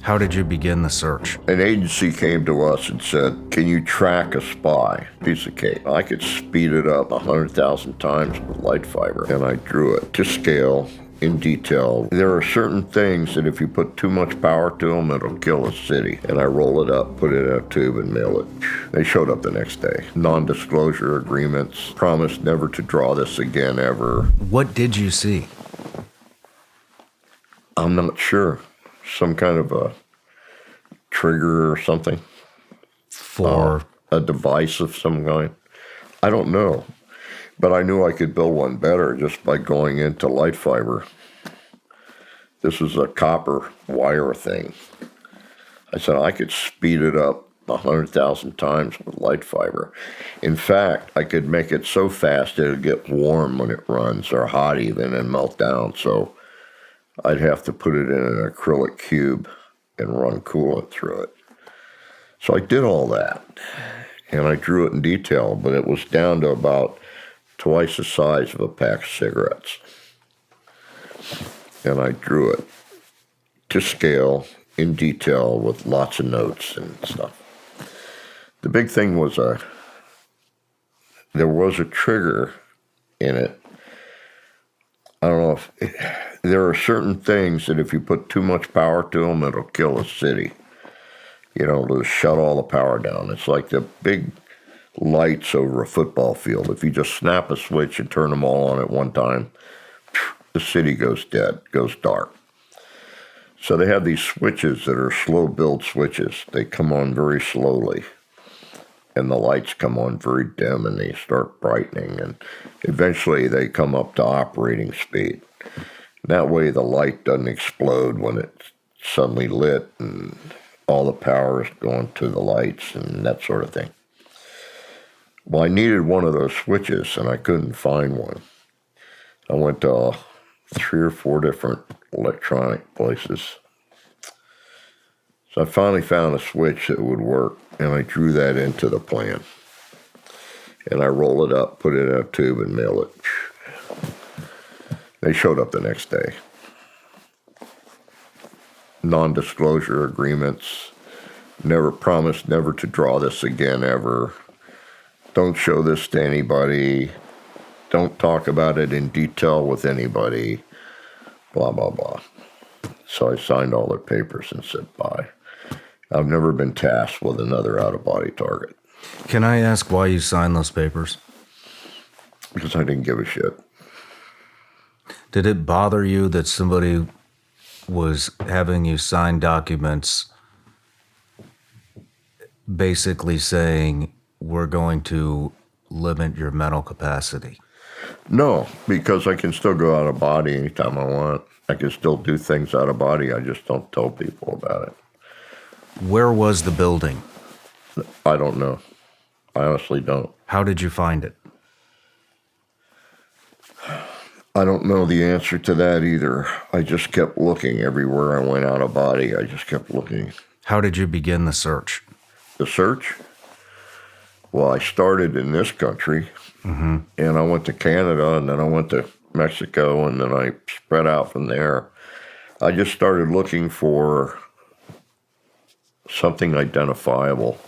How did you begin the search? An agency came to us and said, can you track a spy? Piece of cake. I could speed it up 100,000 times with light fiber, and I drew it to scale in detail. There are certain things that if you put too much power to them, it'll kill a city. And I roll it up, put it in a tube, and mail it. They showed up the next day. Non-disclosure agreements, promised never to draw this again ever. What did you see? I'm not sure. Some kind of a trigger or something. For a device of some kind. I don't know. But I knew I could build one better just by going into light fiber. This was a copper wire thing. I said I could speed it up 100,000 times with light fiber. In fact, I could make it so fast it'd get warm when it runs, or hot even, and melt down. So I'd have to put it in an acrylic cube and run coolant through it. So I did all that, and I drew it in detail, but it was down to about twice the size of a pack of cigarettes. And I drew it to scale in detail with lots of notes and stuff. The big thing was there was a trigger in it. I don't know if there are certain things that if you put too much power to them, it'll kill a city. You know, it'll shut all the power down. It's like the big lights over a football field. If you just snap a switch and turn them all on at one time, the city goes dead, goes dark. So they have these switches that are slow build switches. They come on very slowly, and the lights come on very dim, and they start brightening, and eventually they come up to operating speed. That way the light doesn't explode when it's suddenly lit and all the power is going to the lights and that sort of thing. Well, I needed one of those switches, and I couldn't find one. I went to 3 or 4 different electronic places. So I finally found a switch that would work, and I drew that into the plan. And I roll it up, put it in a tube, and mail it. They showed up the next day. Non-disclosure agreements, never promised never to draw this again ever. Don't show this to anybody. Don't talk about it in detail with anybody. Blah, blah, blah. So I signed all their papers and said bye. I've never been tasked with another out-of-body target. Can I ask why you signed those papers? Because I didn't give a shit. Did it bother you that somebody was having you sign documents basically saying, we're going to limit your mental capacity? No, because I can still go out of body anytime I want. I can still do things out of body. I just don't tell people about it. Where was the building? I don't know. I honestly don't. How did you find it? I don't know the answer to that either. I just kept looking everywhere I went out of body. I just kept looking. How did you begin the search? The search? Well, I started in this country, and I went to Canada, and then I went to Mexico, and then I spread out from there. I just started looking for something identifiable.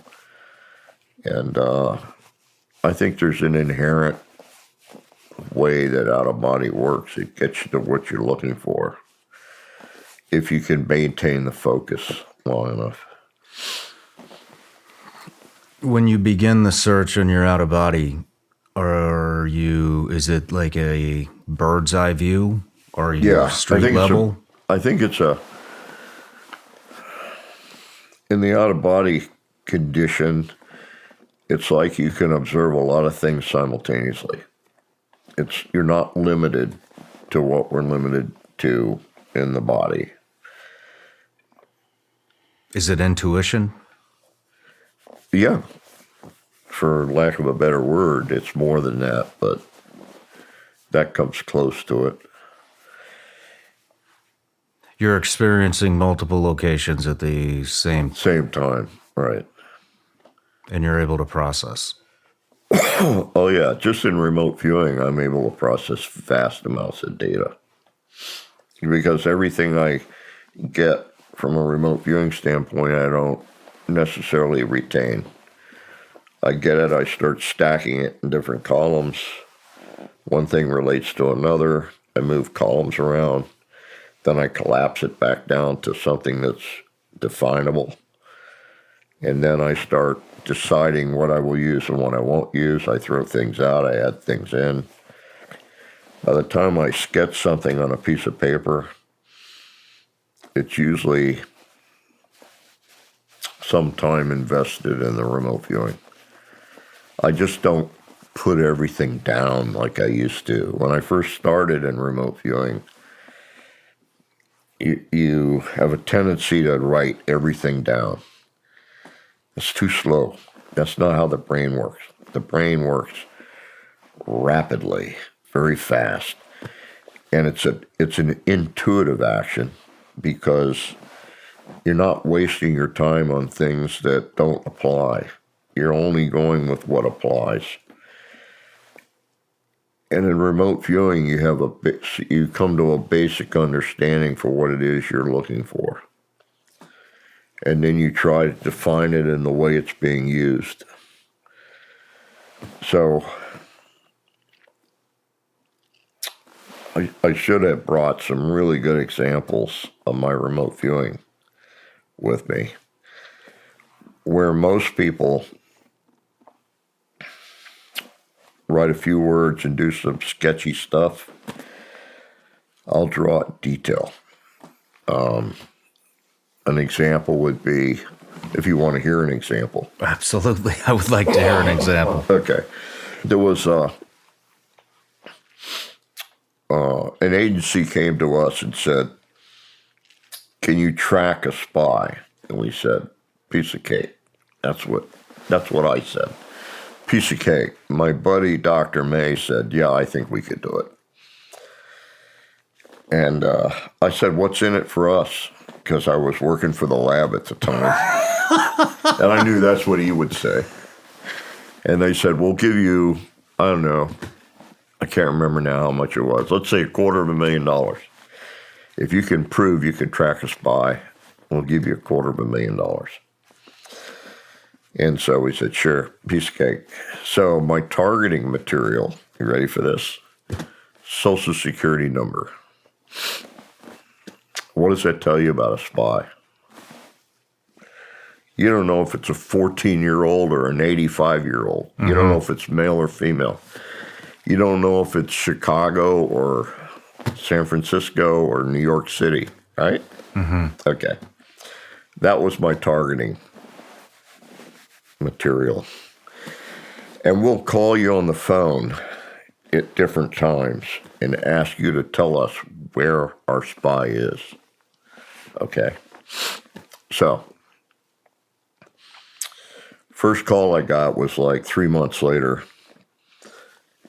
And I think there's an inherent way that out-of-body works. It gets you to what you're looking for if you can maintain the focus long enough. When you begin the search and you're out of body, is it like a bird's eye view? Or are you street level? I think it's in the out-of-body condition, it's like you can observe a lot of things simultaneously. You're not limited to what we're limited to in the body. Is it intuition? Yeah. For lack of a better word, it's more than that, but that comes close to it. You're experiencing multiple locations at the same time, right. And you're able to process. Oh, yeah. Just in remote viewing, I'm able to process vast amounts of data. Because everything I get from a remote viewing standpoint, I don't necessarily retain. I get it, I start stacking it in different columns. One thing relates to another. I move columns around. Then I collapse it back down to something that's definable. And then I start deciding what I will use and what I won't use. I throw things out, I add things in. By the time I sketch something on a piece of paper, it's usually some time invested in the remote viewing. I just don't put everything down like I used to. When I first started in remote viewing, you have a tendency to write everything down. It's too slow. That's not how the brain works. The brain works rapidly, very fast. And it's an intuitive action because you're not wasting your time on things that don't apply. You're only going with what applies. And in remote viewing, you come to a basic understanding for what it is you're looking for. And then you try to define it in the way it's being used. So I should have brought some really good examples of my remote viewing with me, where most people write a few words and do some sketchy stuff. I'll draw it in detail. An example would be, if you want to hear an example. Absolutely. I would like to hear an example. Okay. There was an agency came to us and said, "Can you track a spy?" And we said, "Piece of cake." That's what I said. Piece of cake. My buddy, Dr. May, said, "Yeah, I think we could do it." And I said, "What's in it for us?" Because I was working for the lab at the time. And I knew that's what he would say. And they said, "We'll give you, I don't know, I can't remember now how much it was. Let's say $250,000. If you can prove you can track a spy, we'll give you $250,000. And so we said, "Sure, piece of cake." So my targeting material, you ready for this? Social Security number. What does that tell you about a spy? You don't know if it's a 14-year-old or an 85-year-old. You don't know if it's male or female. You don't know if it's Chicago or San Francisco or New York City, right? Okay. That was my targeting material. And we'll call you on the phone at different times and ask you to tell us where our spy is. Okay. So, first call I got was like 3 months later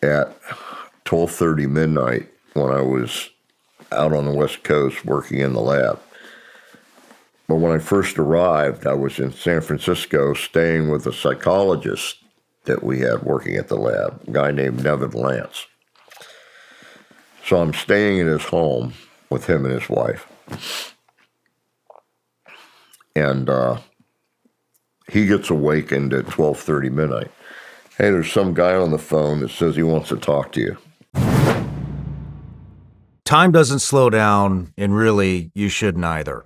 at 12:30 midnight when I was out on the West Coast working in the lab. But when I first arrived, I was in San Francisco staying with a psychologist that we had working at the lab, a guy named Nevin Lance. So I'm staying in his home with him and his wife. And he gets awakened at 12:30 midnight. "Hey, there's some guy on the phone that says he wants to talk to you." Time doesn't slow down, and really, you shouldn't either.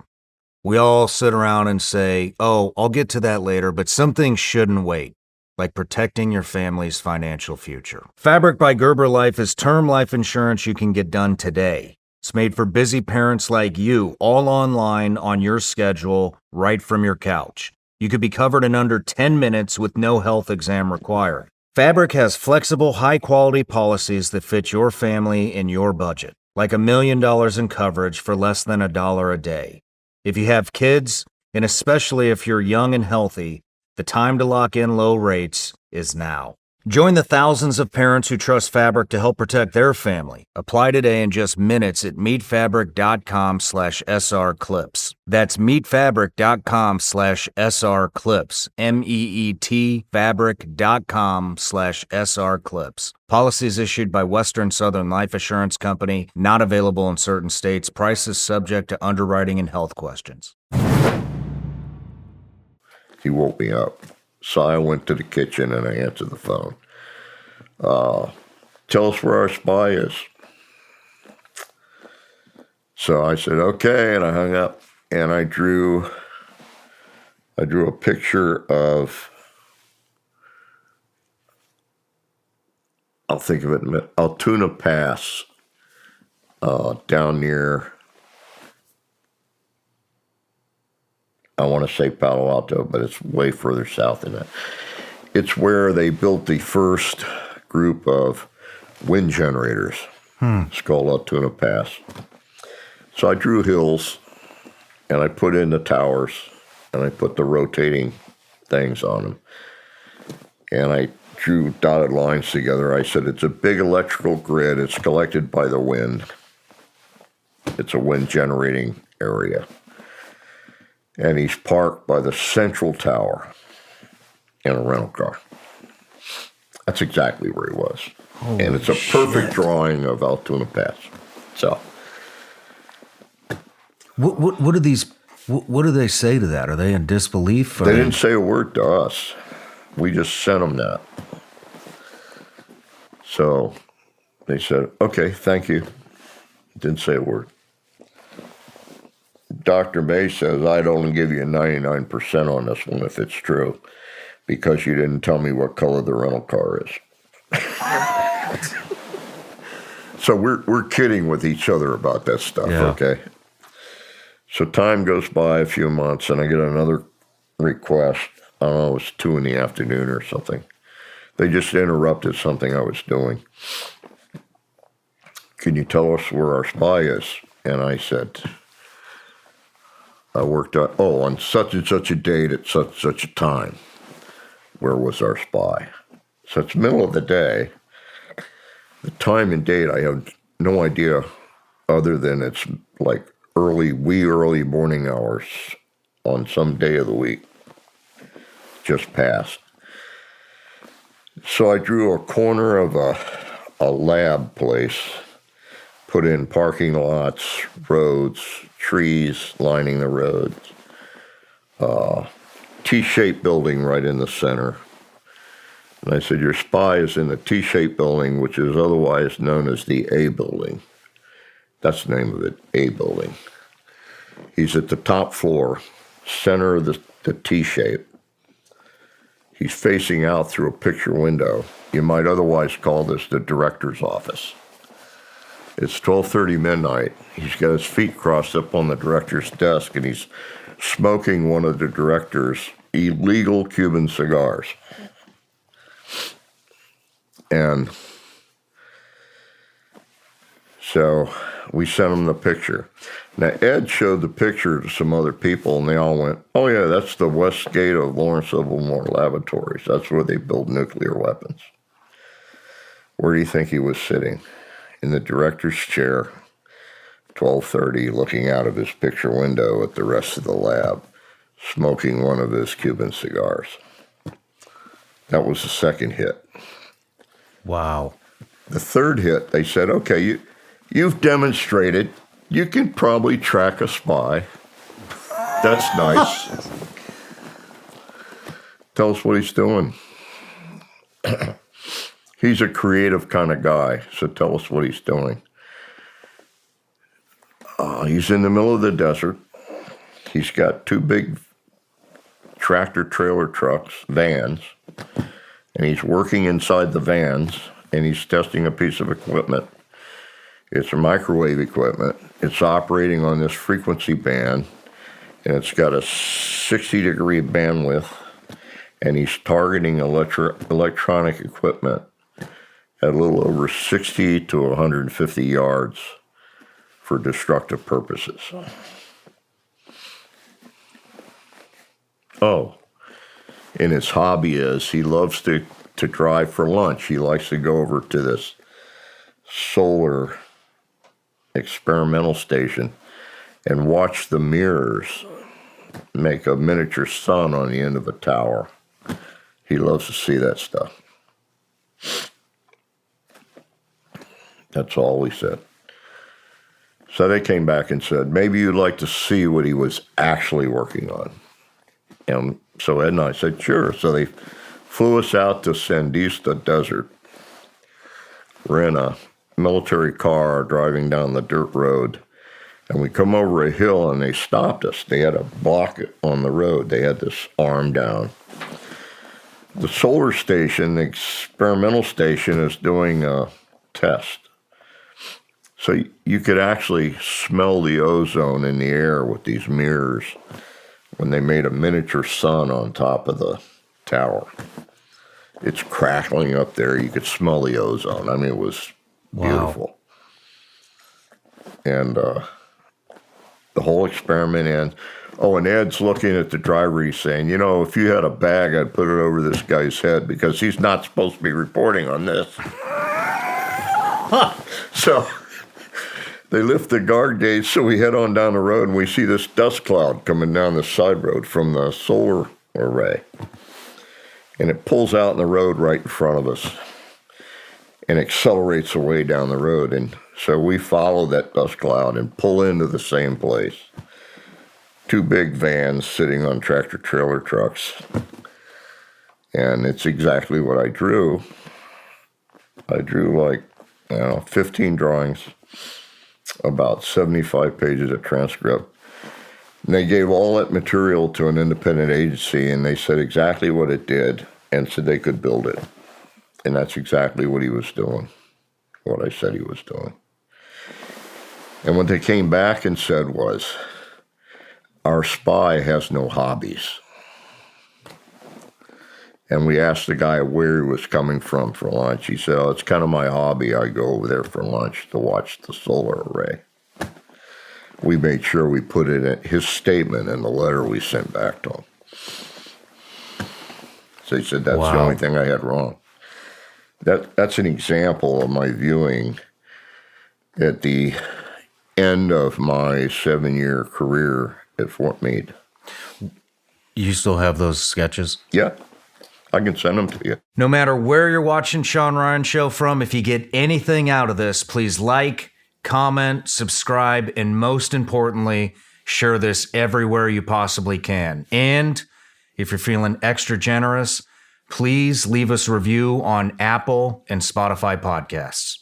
We all sit around and say, "Oh, I'll get to that later," but some things shouldn't wait, like protecting your family's financial future. Fabric by Gerber Life is term life insurance you can get done today. It's made for busy parents like you, all online on your schedule, right from your couch. You could be covered in under 10 minutes with no health exam required. Fabric has flexible, high-quality policies that fit your family and your budget, like $1 million in coverage for less than $1 a day. If you have kids, and especially if you're young and healthy, the time to lock in low rates is now. Join the thousands of parents who trust Fabric to help protect their family. Apply today in just minutes at meetfabric.com/srclips. That's meetfabric.com/srclips. meetfabric.com/srclips. Policies issued by Western Southern Life Assurance Company, not available in certain states. Prices subject to underwriting and health questions. He woke me up. So I went to the kitchen and I answered the phone. Tell us where our spy is. So I said, okay, and I hung up and I drew a picture of, I'll think of it in a minute, Altoona Pass, down near, I want to say Palo Alto, but it's way further south than that. It's where they built the first group of wind generators. It's called Altoona Pass. So I drew hills, and I put in the towers, and I put the rotating things on them. And I drew dotted lines together. I said, it's a big electrical grid. It's collected by the wind. It's a wind generating area. And he's parked by the central tower in a rental car. That's exactly where he was. Holy and it's a perfect drawing of Altoona Pass. So, what do these? What do they say to that? Are they in disbelief? They didn't say a word to us. We just sent them that. So they said, okay, thank you. Didn't say a word. Dr. May says, I'd only give you 99% on this one if it's true, because you didn't tell me what color the rental car is. So we're kidding with each other about that stuff, okay? So time goes by a few months, and I get another request. I don't know, it was 2 p.m. or something. They just interrupted something I was doing. Can you tell us where our spy is? And I said, I worked on such and such a date at such and such a time. Where was our spy? So it's middle of the day. The time and date, I have no idea other than it's like early morning hours on some day of the week. Just passed. So I drew a corner of a lab place, put in parking lots, roads, trees lining the roads, T-shaped building right in the center. And I said, your spy is in the T-shaped building, which is otherwise known as the A building. That's the name of it, A building. He's at the top floor, center of the T-shape. He's facing out through a picture window. You might otherwise call this the director's office. It's 12:30 midnight. He's got his feet crossed up on the director's desk, and he's smoking one of the director's illegal Cuban cigars. And so we sent him the picture. Now, Ed showed the picture to some other people, and they all went, oh, yeah, that's the west gate of Lawrence Livermore Laboratories. That's where they build nuclear weapons. Where do you think he was sitting? In the director's chair, 12:30, looking out of his picture window at the rest of the lab, smoking one of his Cuban cigars. That was the second hit. Wow. The third hit, they said, okay, you've demonstrated you can probably track a spy. That's nice. Tell us what he's doing. He's a creative kind of guy, so tell us what he's doing. He's in the middle of the desert. He's got 2 big tractor-trailer trucks, vans, and he's working inside the vans, and he's testing a piece of equipment. It's a microwave equipment. It's operating on this frequency band, and it's got a 60-degree bandwidth, and he's targeting electronic equipment at a little over 60 to 150 yards for destructive purposes. Oh, and his hobby is he loves to to drive for lunch. He likes to go over to this solar experimental station and watch the mirrors make a miniature sun on the end of a tower. He loves to see that stuff. That's all we said. So they came back and said, maybe you'd like to see what he was actually working on. And so Ed and I said, sure. So they flew us out to Sandista Desert. We're in a military car driving down the dirt road. And we come over a hill and they stopped us. They had a block on the road. They had this arm down. The solar station, the experimental station, is doing a test. So you could actually smell the ozone in the air with these mirrors when they made a miniature sun on top of the tower. It's crackling up there. You could smell the ozone. I mean, it was beautiful. Wow. And the whole experiment ends. Oh, and Ed's looking at the driver. He's saying, you know, if you had a bag, I'd put it over this guy's head because he's not supposed to be reporting on this. So they lift the guard gate, so we head on down the road, and we see this dust cloud coming down the side road from the solar array. And it pulls out in the road right in front of us and accelerates away down the road. And so we follow that dust cloud and pull into the same place. Two big vans sitting on tractor-trailer trucks. And it's exactly what I drew. I drew like, 15 drawings, about 75 pages of transcript. And they gave all that material to an independent agency, and they said exactly what it did and said they could build it. And that's exactly what he was doing, what I said he was doing. And what they came back and said was, our spy has no hobbies. And we asked the guy where he was coming from for lunch. He said, oh, it's kind of my hobby. I go over there for lunch to watch the solar array. We made sure we put it in his statement in the letter we sent back to him. So he said, that's the only thing I had wrong. That's an example of my viewing at the end of my 7-year career at Fort Meade. You still have those sketches? Yeah. I can send them to you. No matter where you're watching Shawn Ryan Show from, if you get anything out of this, please like, comment, subscribe, and most importantly, share this everywhere you possibly can. And if you're feeling extra generous, please leave us a review on Apple and Spotify podcasts.